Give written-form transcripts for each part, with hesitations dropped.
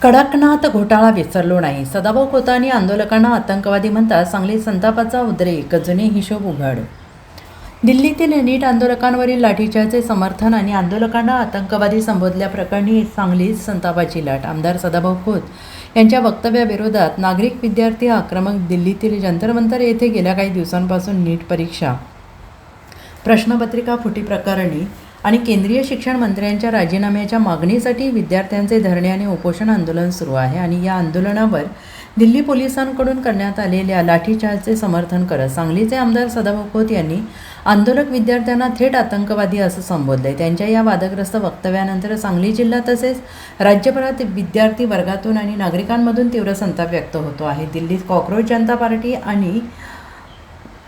कडकनाथ घोटाळा विसरलो नाही. सदाभाऊ खोत आणि आंदोलकांना आतंकवादी म्हणतात. सांगलीत संतापाचा उद्रेक, जुने हिशोब उघड. दिल्लीतील नीट आंदोलकांवरील लाठीचार्जचे समर्थन आणि आंदोलकांना आतंकवादी संबोधल्याप्रकरणी सांगलीत संतापाची लाट. आमदार सदाभाऊ खोत यांच्या वक्तव्याविरोधात नागरिक विद्यार्थी आक्रमक. दिल्लीतील जंतर मंतर येथे गेल्या काही दिवसांपासून नीट परीक्षा प्रश्नपत्रिका फुटी प्रकरणी आणि केंद्रीय शिक्षण मंत्र्यांच्या राजीनाम्याच्या मागणीसाठी विद्यार्थ्यांचे धरणे आणि उपोषण आंदोलन सुरू आहे. आणि या आंदोलनावर दिल्ली पोलिसांकडून करण्यात आलेल्या लाठीचार्जचे समर्थन करत सांगलीचे आमदार सदाभाऊ खोत यांनी आंदोलक विद्यार्थ्यांना थेट आतंकवादी असं संबोधले. त्यांच्या या वादग्रस्त वक्तव्यानंतर सांगली जिल्हा तसेच राज्यभरात विद्यार्थी वर्गातून आणि नागरिकांमधून तीव्र संताप व्यक्त होतो आहे. दिल्लीत कॉक्रोच जनता पार्टी आणि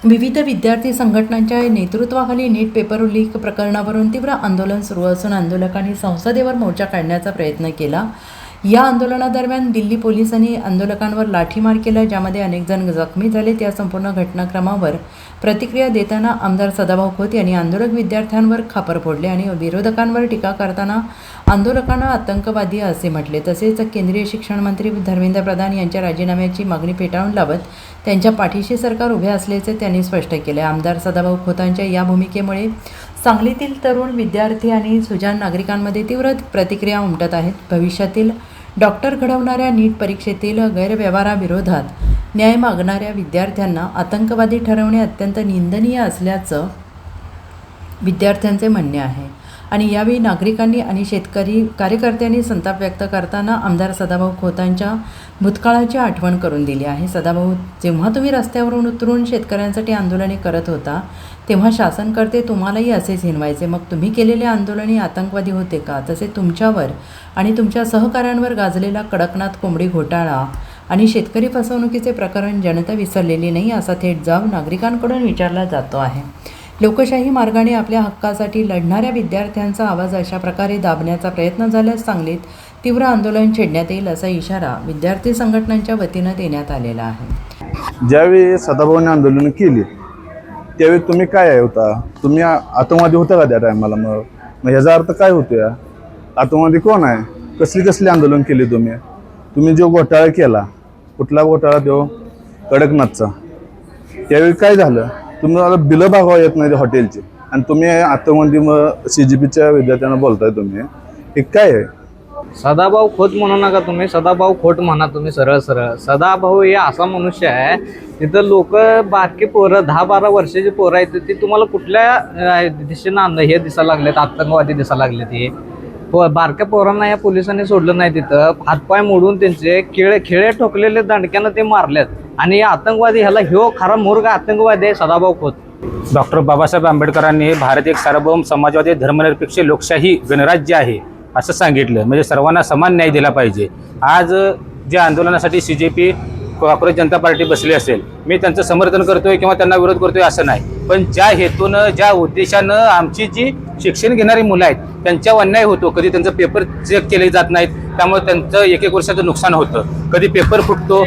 विविध विद्यार्थी संघटनांच्या नेतृत्वाखाली नीट पेपर लीक प्रकरणावरून तीव्र आंदोलन सुरू असून आंदोलकांनी संसदेवर मोर्चा काढण्याचा प्रयत्न केला. या आंदोलनादरम्यान दिल्ली पोलिसांनी आंदोलकांवर लाठीमार केला, ज्यामध्ये अनेक जण जखमी झाले. त्या संपूर्ण घटनाक्रमावर प्रतिक्रिया देताना आमदार सदाभाऊ खोत यांनी आंदोलक विद्यार्थ्यांवर खापर फोडले आणि विरोधकांवर टीका करताना आंदोलकांना आतंकवादी असे म्हटले. तसेच केंद्रीय शिक्षण मंत्री धर्मेंद्र प्रधान यांच्या राजीनाम्याची मागणी फेटाळून लावत त्यांच्या पाठीशी सरकार उभे असल्याचे त्यांनी स्पष्ट केले. आमदार सदाभाऊ खोतांच्या या भूमिकेमुळे सांगलीतील तरुण विद्यार्थी आणि सुजाण नागरिकांमध्ये तीव्र प्रतिक्रिया उमटत आहेत. भविष्यातील डॉक्टर घडवणाऱ्या नीट परीक्षेतील गैरव्यवहाराविरोधात न्याय मागणाऱ्या विद्यार्थ्यांना आतंकवादी ठरवणे अत्यंत निंदनीय असल्याचं विद्यार्थ्यांचे म्हणणे आहे. आणि यावेळी नागरिकांनी आणि शेतकरी कार्यकर्त्यांनी संताप व्यक्त करताना आमदार सदाभाऊ खोतांच्या भूतकाळाची आठवण करून दिली आहे. सदाभाऊ, जेव्हा तुम्ही रस्त्यावरून उतरून शेतकऱ्यांसाठी आंदोलने करत होता तेव्हा शासनकर्ते तुम्हालाही असेच हिणवायचे. मग तुम्ही केलेले आंदोलने आतंकवादी होते का? तसे तुमच्यावर आणि तुमच्या सहकाऱ्यांवर गाजलेला कडकनाथ कोंबडी घोटाळा आणि शेतकरी फसवणुकीचे प्रकरण जनता विसरलेली नाही, असा थेट जाब नागरिकांकडून विचारला जातो आहे. लोकशाही मार्गाने आपल्या हक्कासाठी लढणाऱ्या विद्यार्थ्यांचा आवाज अशा प्रकारे दाबण्याचा प्रयत्न झाल्यास सांगलीत तीव्र आंदोलन छेडण्यात येईल, असा इशारा विद्यार्थी संघटनांच्या वतीनं देण्यात आलेला आहे. ज्यावेळी सदाभाऊने आंदोलन केली त्यावेळी तुम्ही काय होता? तुम्ही आतंकवादी होता का त्या टायमाला? मग ह्याचा अर्थ काय होतो? आतंकवादी कोण आहे? कसली आंदोलन केली तुम्ही? तुम्ही जो घोटाळा केला, कुठला घोटाळा? तो कडकनाथचा. त्यावेळी काय झालं? तुम्हाला बिलं भागवा येत नाही हॉटेलची आणि तुम्ही आतंकवादी मग CGPच्या विद्यार्थ्यांना बोलताय तुम्ही. हे काय आहे? सदाभाऊ खोत म्हणू नका तुम्ही, सदाभाऊ खोट म्हणा तुम्ही. सरळ सरळ सदाभाऊ हे असा मनुष्य आहे, तिथं लोक बारकी पोरं 10-12 वर्षाची पोरं आहेत, ती तुम्हाला कुठल्या दिशेनं हे दिसायला लागलेत, आतंकवादी दिसायला लागले. ते बारक्या पोरांना या पोलिसांनी सोडलं नाही. तिथं हातपाय मोडून त्यांचे खेळे ठोकलेले दंडक्यानं ते मारलेत. आणि या आतंकवादी ह्याला खरा मूर्ख आतंकवादी आहे सदाभाऊ खोत. डॉक्टर बाबासाहेब आंबेडकरांनी भारत एक सार्वभौम समाजवादी धर्मनिरपेक्ष लोकशाही गणराज्य आहे असं सांगितलं. म्हणजे सर्वांना समान न्याय दिला पाहिजे. आज जे आंदोलनासाठी CGP कॉक्रोच जनता पार्टी बसली असेल, मी त्यांचं समर्थन करतोय किंवा त्यांना विरोध करतोय असं नाही. पण ज्या हेतूनं, ज्या उद्देशानं आमची जी शिक्षण घेणारी मुलं आहेत त्यांच्यावर अन्याय होतो. कधी त्यांचं पेपर चेक केले जात नाहीत, त्यामुळे त्यांचं 1-1 वर्षाचं नुकसान होतं. कधी पेपर फुटतो.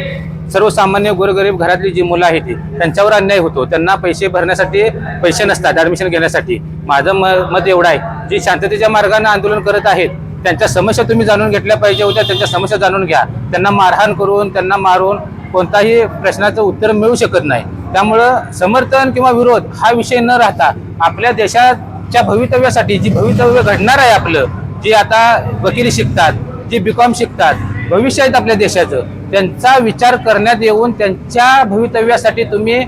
सर्वसामान्य गोरगरीब घरातली जी मुलं आहेत ती त्यांच्यावर अन्याय होतो. त्यांना पैसे भरण्यासाठी पैसे नसतात ॲडमिशन घेण्यासाठी. माझं मत एवढं आहे, जी शांततेच्या मार्गाने आंदोलन करत आहेत त्यांच्या समस्या तुम्ही जाणून घेतल्या पाहिजे होत्या. त्यांच्या समस्या जाणून घ्या. त्यांना मारहाण करून, त्यांना मारून कोणताही प्रश्नाचं उत्तर मिळू शकत नाही. त्यामुळं समर्थन किंवा विरोध हा विषय न राहता आपल्या देशाच्या भवितव्यासाठी, जी भवितव्य घडणार आहे आपलं, जे आता वकिली शिकतात, जे BCom शिकतात, भविष्य आहेत आपल्या देशाचं, त्यांचा विचार करण्यात येऊन त्यांच्या भवितव्यासाठी तुम्ही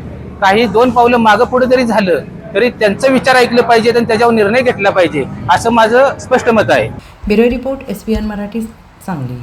काही 2 पावलं मागं पुढे जरी झालं तरी त्यांचा विचार ऐकलं पाहिजे आणि त्याच्यावर निर्णय घेतला पाहिजे, असं माझं स्पष्ट मत आहे. Bureau report, SBN Marathi, Sangli.